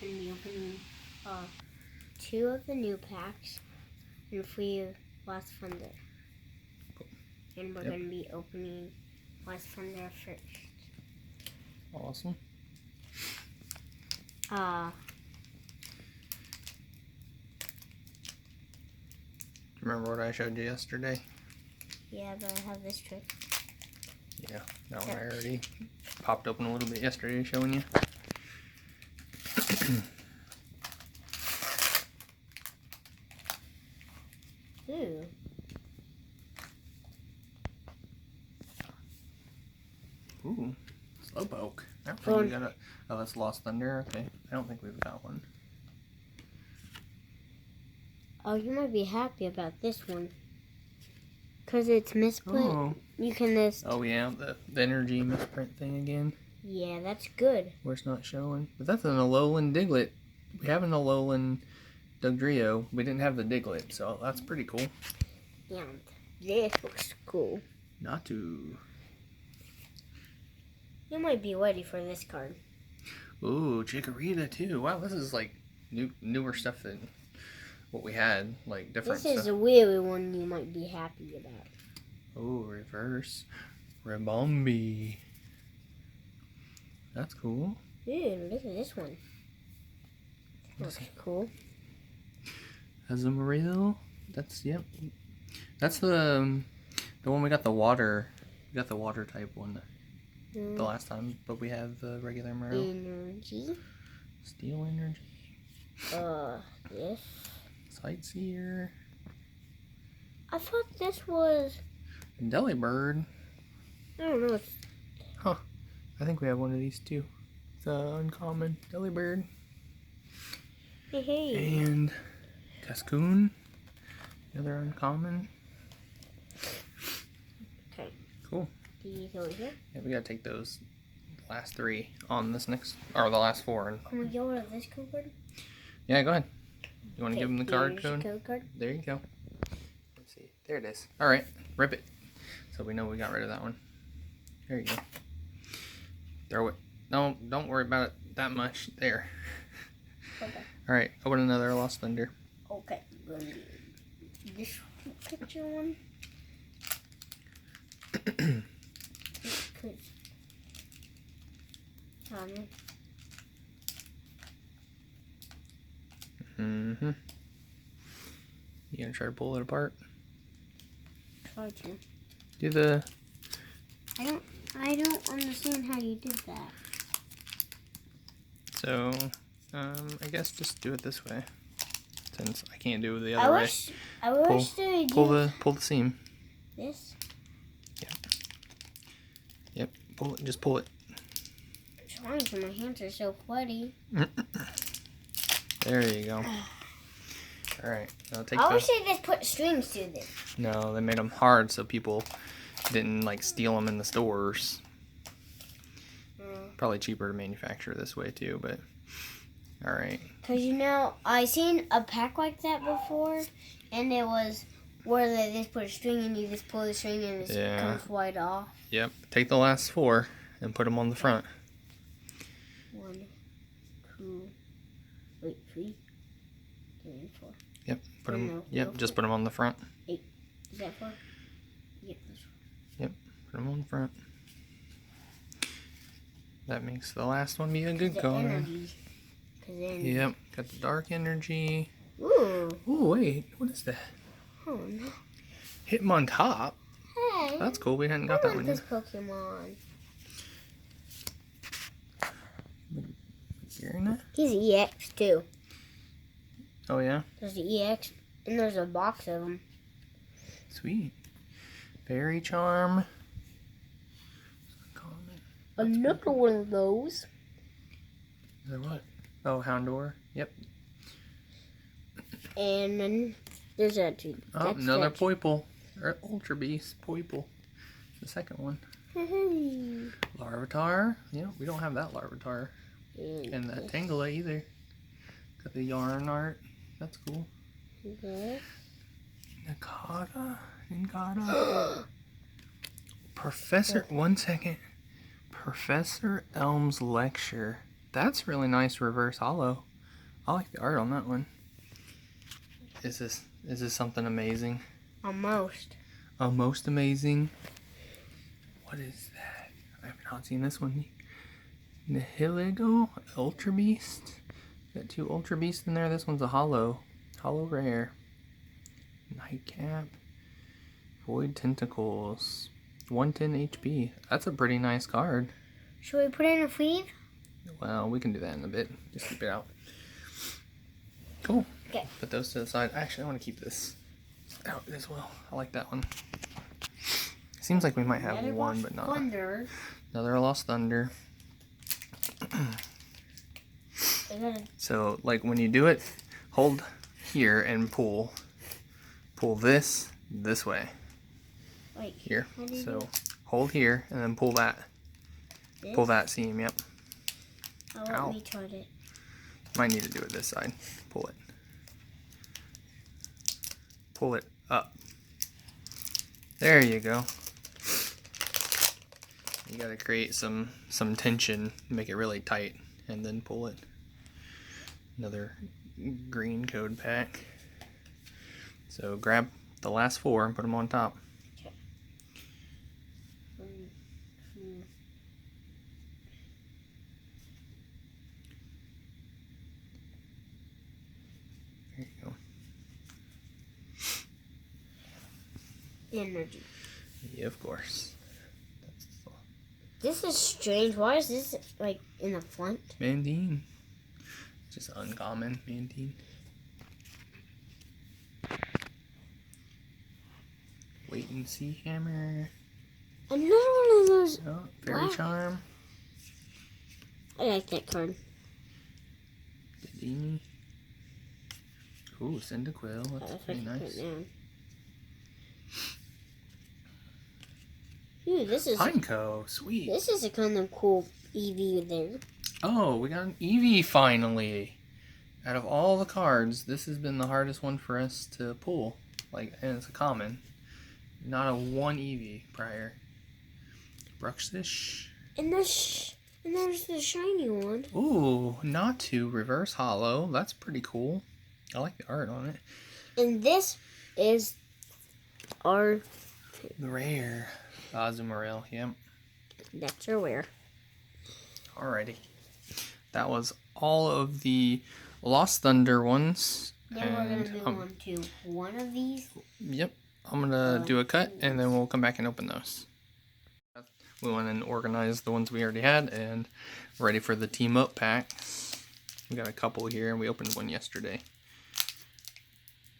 going to be opening 2 of the new packs and 3 of Lost Thunder. Cool. And we're going to be opening Lost Thunder first. Awesome. Remember what I showed you yesterday? Yeah, but I have this trick. Yeah, that one I already popped open a little bit yesterday showing you. Ooh. Ooh, Slowpoke. I don't think we got a... Oh, that's Lost Thunder. Okay. I don't think we've got one. Oh, you might be happy about this one. Because it's misprint. Oh. You can just... Oh, yeah. The energy misprint thing again. Yeah, that's good. Where it's not showing. But that's an Alolan Diglett. We have an Alolan Dugtrio. We didn't have the Diglett, so that's pretty cool. Yeah, this looks cool. Natu. You might be ready for this card. Ooh, Chikorita too. Wow, this is like newer stuff than what we had. Like different stuff. This is a really one you might be happy about. Oh, reverse Ribombee. That's cool. Ooh, look at this one. Looks cool. Azumarill. That's, yep. That's the one we got the water. We got the water type one the last time, but we have the regular Marill. Energy. Steel energy. Yes. Sightseer. I thought this was... Delibird. I don't know. Huh. I think we have one of these too. The uncommon Delibird. Hey. And Cascoon. Another uncommon. Okay. Cool. These over here. Yeah, we gotta take those last 3 on this next, or the last 4. And can we go rid of this code card? yeah, go ahead. You want to give them the card code? Code card? There you go. Let's see. There it is. All right, rip it. So we know we got rid of that one. There you go. Throw it. No, don't worry about it that much. There. Okay. All right, open another Lost Thunder. Okay. This picture one. Mm-hmm. You gonna try to pull it apart? Try to. Do the... I don't understand how you did that. So, I guess just do it this way. Since I can't do it the other way. I wish they pull the seam. This? Yep. Pull it. Just pull it. I'm trying, my hands are so sweaty. There you go. All right. Now take I wish they just put strings to this. No, they made them hard so people didn't like steal them in the stores. Probably cheaper to manufacture this way too, but all right. Cause you know, I seen a pack like that before, and it was where they just put a string and you just pull the string and it comes right off. Yep. Take the last 4 and put them on the front. 1, 2, wait, 3, 4. Yep. Put them. No, yep. Just put them on the front. 8. Is that 4? Yep. Yep. Put them on the front. That makes the last one be a good card. Yep. Got the dark energy. Ooh. Ooh, wait. What is that? Oh no. Hitmontop. Hey. That's cool. We hadn't got that one yet. This Pokemon. You're He's EX too. Oh yeah. There's the EX and there's a box of them. Sweet. Fairy Charm. Another one of those. Is there what? Oh, Houndour. Yep. And then there's a another Poipole. Or Ultra Beast Poipole. The second one. Larvitar. Yeah, we don't have that Larvitar. And that Tangela either. Got the yarn art. That's cool. Nakata. Professor. 1 second. Professor Elm's Lecture. That's really nice reverse holo. I like the art on that one. Is this something amazing? Almost. Almost amazing. What is that? I have not seen this one. Nihiligo Ultra Beast. Got 2 Ultra Beasts in there. This one's a hollow rare. Nightcap. Void Tentacles. 110 HP. That's a pretty nice card. Should we put it in a sleeve? Well, we can do that in a bit. Just keep it out. Cool. Okay. Put those to the side. Actually, I want to keep this out as well. I like that one. Seems like we might have one, but not. Thunder. Another Lost Thunder. So, like, when you do it, hold here and pull this way. Wait, here. So, hold here and then pull that. This? Pull that seam, yep. Oh, let me try it. Might need to do it this side. Pull it. Pull it up. There you go. You gotta create some tension, make it really tight, and then pull it. Another green code pack. So grab the last 4 and put them on top. Okay. 1, 2. There you go. Energy. Yeah, of course. This is strange. Why is this like in the front? Mandine. Just uncommon Mandine. Wait and see hammer. Another one of those. Oh, fairy charm. I like that card. Dedini. Ooh, Cyndaquil. That's pretty nice. Ooh, this is Pineco, sweet. This is a kind of cool EV there. Oh, we got an Eevee finally. Out of all the cards, this has been the hardest one for us to pull. Like, and it's a common. Not a 1 Eevee prior. Bruxish. And there's the shiny one. Ooh, Natu reverse hollow. That's pretty cool. I like the art on it. And this is our rare Azumarill. Yep. That's our rare. Alrighty. That was all of the Lost Thunder ones. Now we're going to move on to one of these. Yep. I'm going to do a cut and then we'll come back and open those. We went and organized the ones we already had and ready for the team up packs. We got a couple here and we opened one yesterday.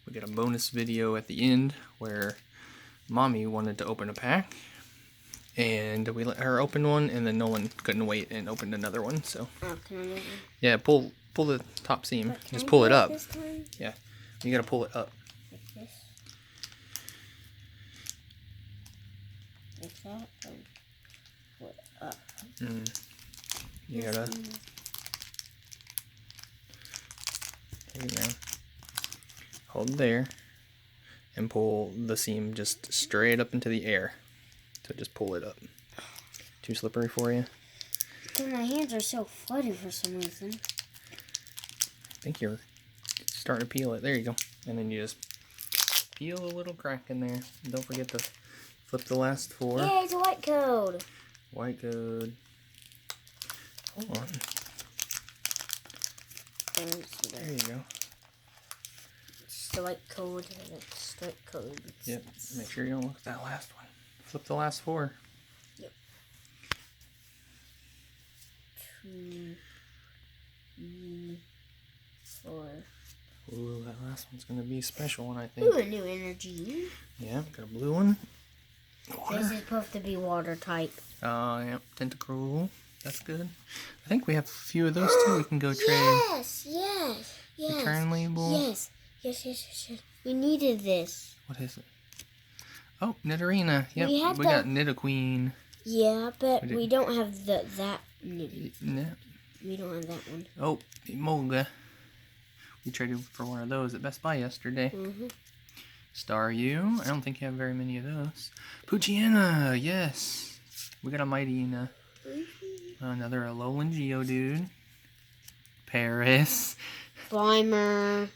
We got a bonus video at the end where Mommy wanted to open a pack. And we let her open one, and then no one couldn't wait and opened another one. So, can I do it? Yeah, pull the top seam. Just pull it up. This time? Yeah, you gotta pull it up. Like this. Like that. And pull it up. You gotta. There you go. Hold there, and pull the seam just straight up into the air. So just pull it up. Too slippery for you? But my hands are so fuzzy for some reason. I think you're starting to peel it. There you go. And then you just peel a little crack in there. And don't forget to flip the last 4. Yeah, it's a white code. White code. Hold on. There you go. It's the white code and it's straight code. Yep. Make sure you don't look at that last one. Flip the last 4. Yep. 2, 3, 4. Ooh, that last one's gonna be a special one, I think. Ooh, a new energy. Yeah, got a blue one. Water. This is supposed to be water type. Yep, Tentacruel. That's good. I think we have a few of those too. We can go trade. Yes. Return label. Yes. We needed this. What is it? Oh, Nidorina. Yep, we got Nidoqueen. Yeah, but we don't have that Niddy. No. We don't have that one. Oh, Emolga. We traded for one of those at Best Buy yesterday. Staryu. I don't think you have very many of those. Poochyena. Yes. We got a Mightyena. Another Alolan Geodude. Paris. Grimer.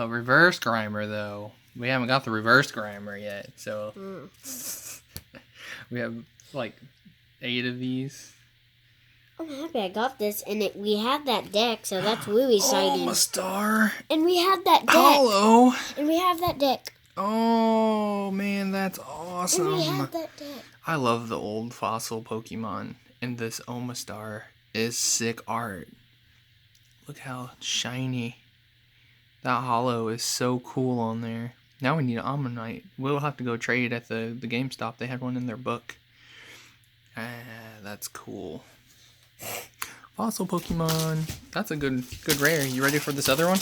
Reverse Grimer, though. We haven't got the reverse Grimer yet, so... We have, like, 8 of these. I'm happy I got this, and we have that deck, so that's really exciting. Oh, Star. And we have that deck. Hollow. And we have that deck. Oh, man, that's awesome. And we have that deck. I love the old fossil Pokemon, and this Omastar is sick art. Look how shiny. That hollow is so cool on there. Now we need an Ammonite. We'll have to go trade at the GameStop. They had one in their book. That's cool. Fossil Pokemon. That's a good rare. You ready for this other one?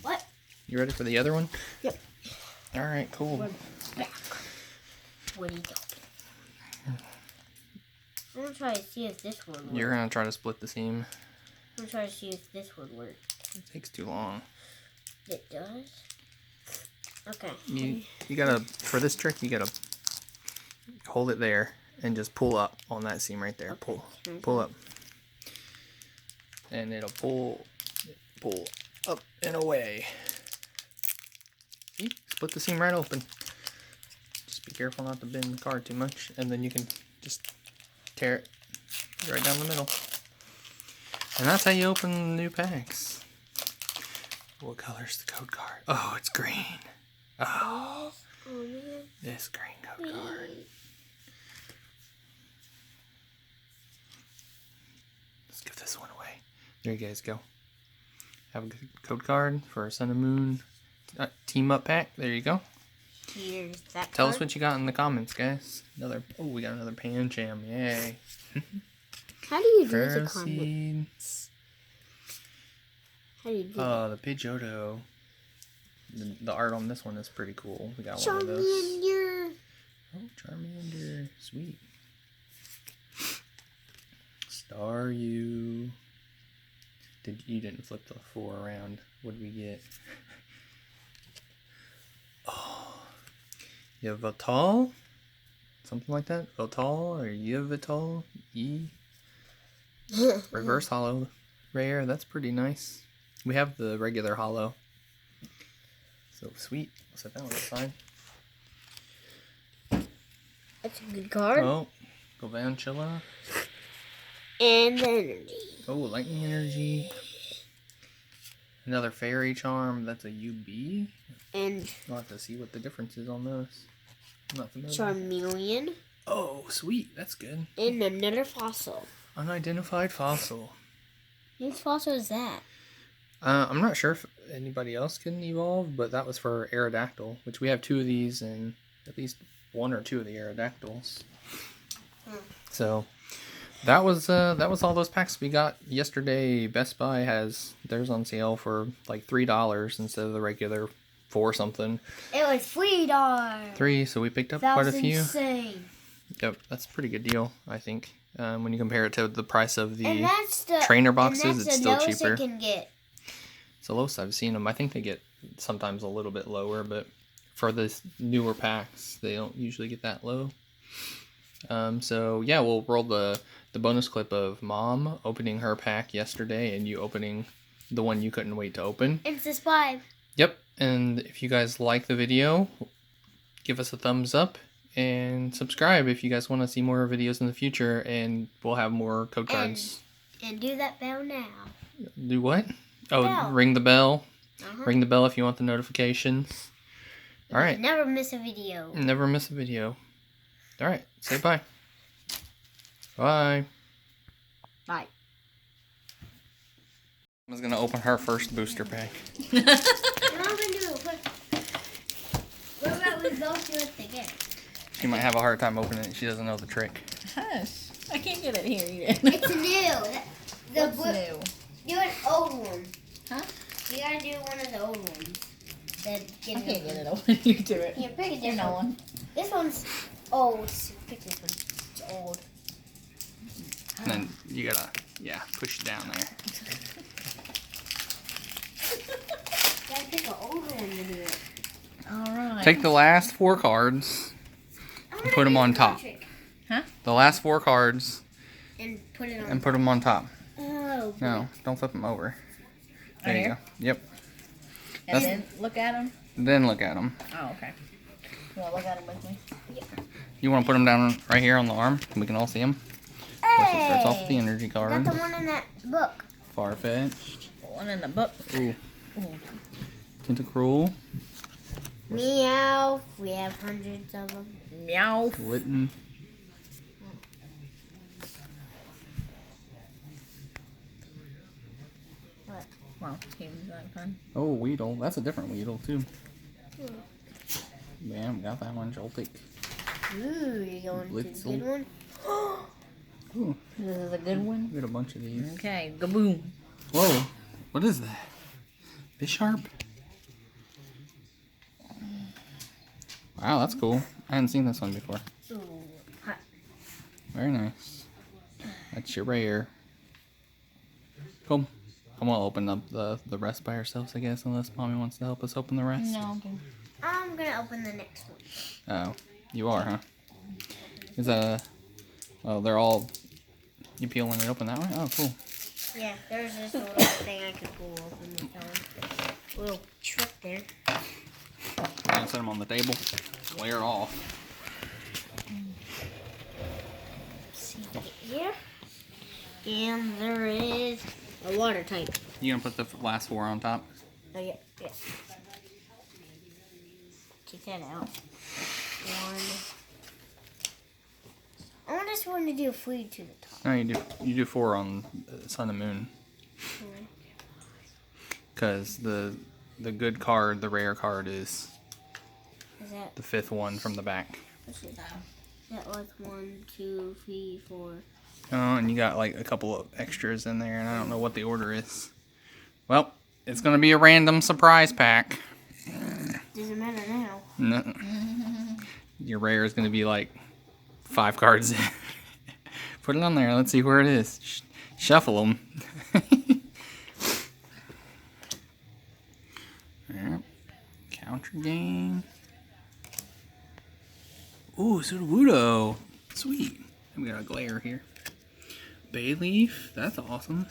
What? You ready for the other one? Yep. Alright, cool. We're back. What are you talking? I'm going to try to see if this one works. You're going to try to split the seam. I'm going to try to see if this would work. It takes too long. It does? Okay. You gotta, for this trick, you gotta hold it there and just pull up on that seam right there. Okay. Pull up. And it'll pull up and away. See? Split the seam right open. Just be careful not to bend the card too much, and then you can just tear it right down the middle. And that's how you open new packs. What color's the code card? Oh, it's green. Oh, this green code card. Let's give this one away. There you guys go. Have a good code card for Sun and Moon team up pack. There you go. Here's that Tell card. us what you got in the comments, guys. We got another Pancham. Yay. How do you do the Ferroseed. comments? How do you do The Pidgeotto. The art on this one is pretty cool. We got one of those. Charmander. Oh, Charmander. Sweet. Staryu. You didn't flip the 4 around. What did we get? Oh. Yveltal? Something like that? Yveltal or Yveltal? Reverse hollow. Rare. That's pretty nice. We have the regular hollow. So sweet. I'll set that one aside. That's a good card. Oh, Galvantula. And energy. Oh, lightning energy. Another fairy charm. That's a UB. And I'll have to see what the difference is on those. I'm not familiar. Charmeleon. Oh, sweet. That's good. And another fossil. Unidentified fossil. Whose fossil is that? I'm not sure if anybody else can evolve, but that was for Aerodactyl, which we have 2 of these and at least 1 or 2 of the Aerodactyls. So that was all those packs we got yesterday. Best Buy has theirs on sale for like $3 instead of the regular 4 something. It was $3. 3, so we picked up quite a few. Insane. Yep, that's a pretty good deal, I think. When you compare it to the price of the And that's the trainer boxes, and that's it's the still lowest cheaper. it can get. It's the lowest I've seen them. I think they get sometimes a little bit lower, but for the newer packs, they don't usually get that low. So yeah, we'll roll the bonus clip of Mom opening her pack yesterday and you opening the one you couldn't wait to open. And subscribe. Yep, and if you guys like the video, give us a thumbs up and subscribe if you guys want to see more videos in the future, and we'll have more code cards. And do that bell now. Do what? Oh, Bell. ring the bell. Uh-huh. Ring the bell if you want the notifications. All right. Never miss a video. Never miss a video. All right. Say bye. Bye. Bye. I was gonna open her first booster pack. What am I gonna do? What about we both do it together? She might have a hard time opening it. She doesn't know the trick. Hush. I can't get it here yet. It's new. What's new? Do an old one. Huh? You gotta do one of the old ones. I can't get it open. You do it. Here, pick a You different know one. one. This one's old. Pick this one. It's old. And then you gotta, push it down there. Gotta pick an old one to do it. Alright. Take the last 4 cards. I'm Put 'em gonna on do top. trick. The last 4 cards And put it on. and put them on top. Oh. No, don't flip them over. There you Right go. Yep. And then look at them? Then look at them. Oh, okay. You want to look at them with me? Yeah. You want to put them down right here on the arm? We can all see them. It starts off with the energy card. Got the one in that book. Farfetch'd. One in the book. Ooh. Ooh. Tentacruel. Meow. We have hundreds of them. Meow. Litten. What? Wow, seems like fun. Oh, Weedle. That's a different Weedle, too. Bam, got that one. Joltik. Ooh, you going to Blitzel. the good one? Ooh, This is a good one. we got a bunch of these. Okay, gaboom. Whoa, what is that? Bisharp? Wow, that's cool. I hadn't seen this one before. Ooh, hot. Very nice. That's your rare. Cool. I'm gonna open up the rest by ourselves, I guess, unless Mommy wants to help us open the rest. No, okay. I'm gonna open the next one. Oh, you are, huh? Is that oh, they're all... You peel and open that one? Oh, cool. Yeah, there's this little thing I could pull open with that one. Little trick there. I'm gonna set them on the table. Clear it off. See here. And there is a water type. You gonna put the last 4 on top? Oh, yeah, yeah. Take that out. One. I just want to do a food to the top. No, you do 4 on Sun and Moon. Because the good card, the rare card, is that the 5th one from the back. what's it? That was 1, 2, 3, 4. Oh, and you got like a couple of extras in there, and I don't know what the order is. Well, it's gonna be a random surprise pack. Doesn't matter now. No. Your rare is gonna be like 5 cards in. Put it on there. Let's see where it is. Shuffle them. Yep. Counter game. Ooh, Sudowoodo. Sweet. And we got a glare here. Bayleaf. That's awesome.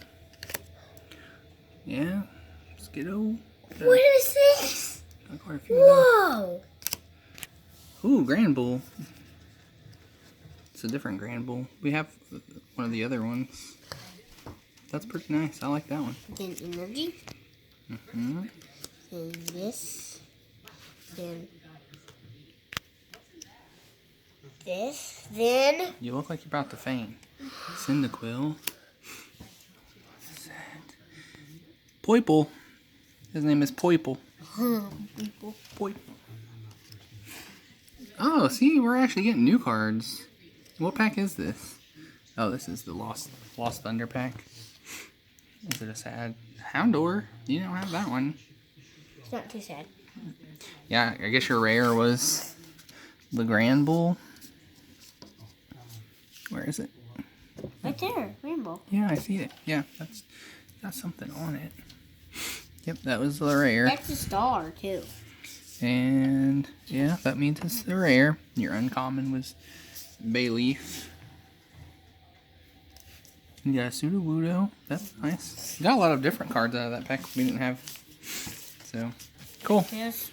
Yeah. Skiddo. What is this? Got quite a few of those. Whoa! Ooh, Grand Bull. It's a different Grand Bull. We have one of the other ones. That's pretty nice. I like that one. Then energy. Mm-hmm. Then this. Then this. Then You look like you're about to faint. Cyndaquil. Poiple. His name is Poiple. Poiple. Oh, see, we're actually getting new cards. What pack is this? Oh, this is the Lost Thunder pack. Is it a sad Houndour? You don't have that one. it's not too sad. Yeah, I guess your rare was the Grand Bull. Where is it? Right there, rainbow. Yeah, I see it. Yeah, that's got something on it. Yep, that was the rare. That's a star too. And yeah, that means it's the rare. Your uncommon was Bayleaf. You got a Sudowoodo. That's nice. You got a lot of different cards out of that pack we didn't have. So, cool. Yes,